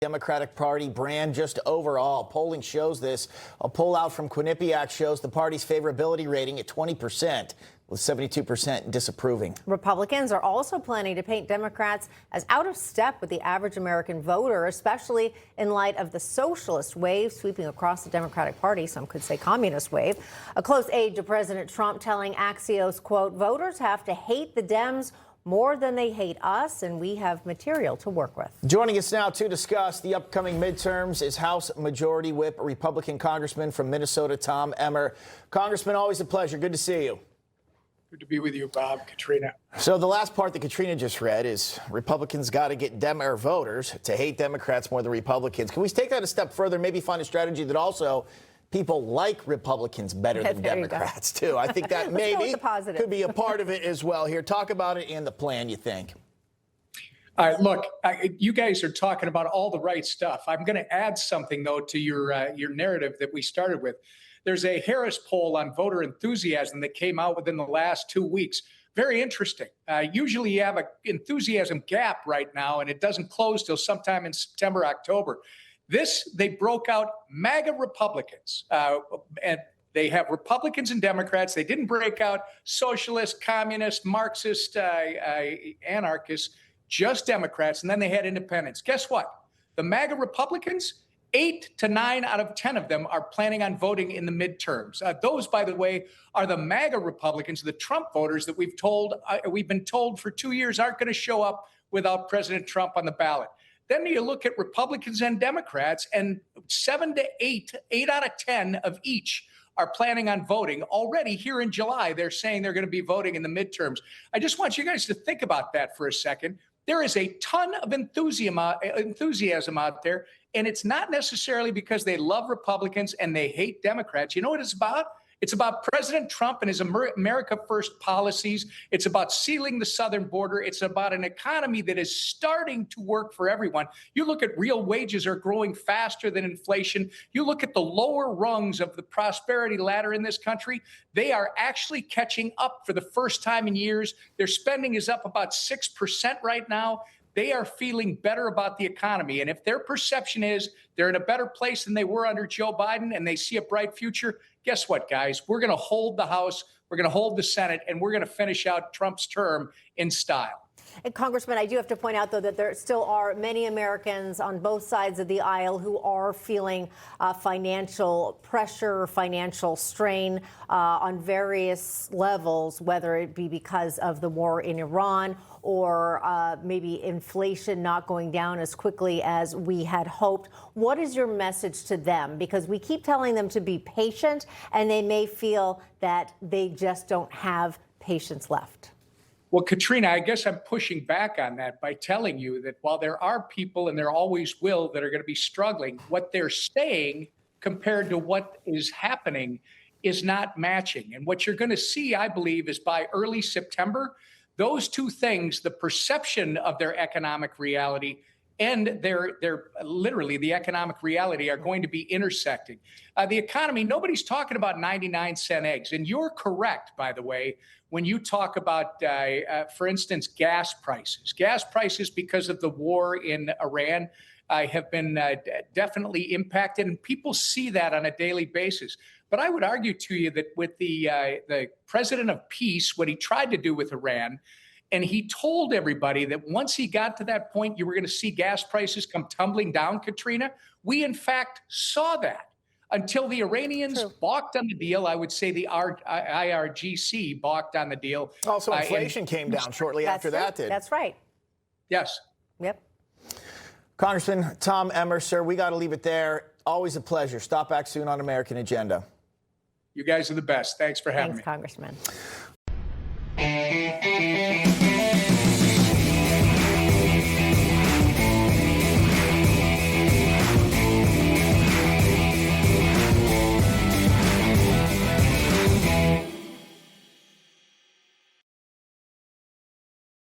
Democratic Party brand just overall. Polling shows this. A poll out from Quinnipiac shows the party's favorability rating at 20%, with 72% disapproving. Republicans are also planning to paint Democrats as out of step with the average American voter, especially in light of the socialist wave sweeping across the Democratic Party. Some could say communist wave. A close aide to President Trump telling Axios, quote, voters have to hate the Dems more than they hate us, and we have material to work with. Joining us now to discuss the upcoming midterms is House Majority Whip Republican Congressman from Minnesota, Tom Emmer. Congressman, always a pleasure. Good to see you. Good to be with you, Bob. Katrina. So the last part that Katrina just read is Republicans got to get voters to hate Democrats more than Republicans. Can we take that a step further, maybe find a strategy that also people like Republicans better than Democrats, too? I think that maybe could be a part of it as well. Here, talk about it and the plan, you think. All right, look, you guys are talking about all the right stuff. I'm going to add something, though, to your narrative that we started with. There's a Harris poll on voter enthusiasm that came out within the last 2 weeks. Very interesting. Usually you have an enthusiasm gap right now, and it doesn't close till sometime in September, October. They broke out MAGA Republicans, and they have Republicans and Democrats. They didn't break out socialist, communist, Marxist, anarchists, just Democrats, and then they had independents. Guess what? The MAGA Republicans, 8 to 9 out of 10 of them are planning on voting in the midterms. Those, by the way, are the MAGA Republicans, the Trump voters that we've been told for 2 years aren't going to show up without President Trump on the ballot. Then you look at Republicans and Democrats, and 7 to 8 out of 10 of each are planning on voting. Already here in July, they're saying they're going to be voting in the midterms. I just want you guys to think about that for a second. There is a ton of enthusiasm out there, and it's not necessarily because they love Republicans and they hate Democrats. You know what it's about? It's about President Trump and his America First policies. It's about sealing the southern border. It's about an economy that is starting to work for everyone. You look at real wages are growing faster than inflation. You look at the lower rungs of the prosperity ladder in this country. They are actually catching up for the first time in years. Their spending is up about 6% right now. They are feeling better about the economy. And if their perception is they're in a better place than they were under Joe Biden and they see a bright future, guess what, guys? We're going to hold the House, we're going to hold the Senate, and we're going to finish out Trump's term in style. And Congressman, I do have to point out, though, that there still are many Americans on both sides of the aisle who are feeling financial pressure, financial strain on various levels, whether it be because of the war in Iran or maybe inflation not going down as quickly as we had hoped. What is your message to them? Because we keep telling them to be patient, and they may feel that they just don't have patience left. Well, Katrina, I guess I'm pushing back on that by telling you that while there are people, and there always will, that are going to be struggling, what they're saying compared to what is happening is not matching. And what you're going to see, I believe, is by early September, those two things, the perception of their economic reality and their literally the economic reality, are going to be intersecting. The economy, nobody's talking about 99-cent eggs. And you're correct, by the way, when you talk about, for instance, gas prices. Gas prices, because of the war in Iran, have been definitely impacted, and people see that on a daily basis. But I would argue to you that with the president of peace, what he tried to do with Iran, and he told everybody that once he got to that point, you were going to see gas prices come tumbling down, Katrina. We, in fact, saw that until the Iranians balked on the deal. I would say the IRGC balked on the deal. Also, inflation came down shortly after that did. That's right. Yes. Yep. Congressman Tom Emmer, sir, we got to leave it there. Always a pleasure. Stop back soon on American Agenda. You guys are the best. Thanks for having me. Thanks, Congressman.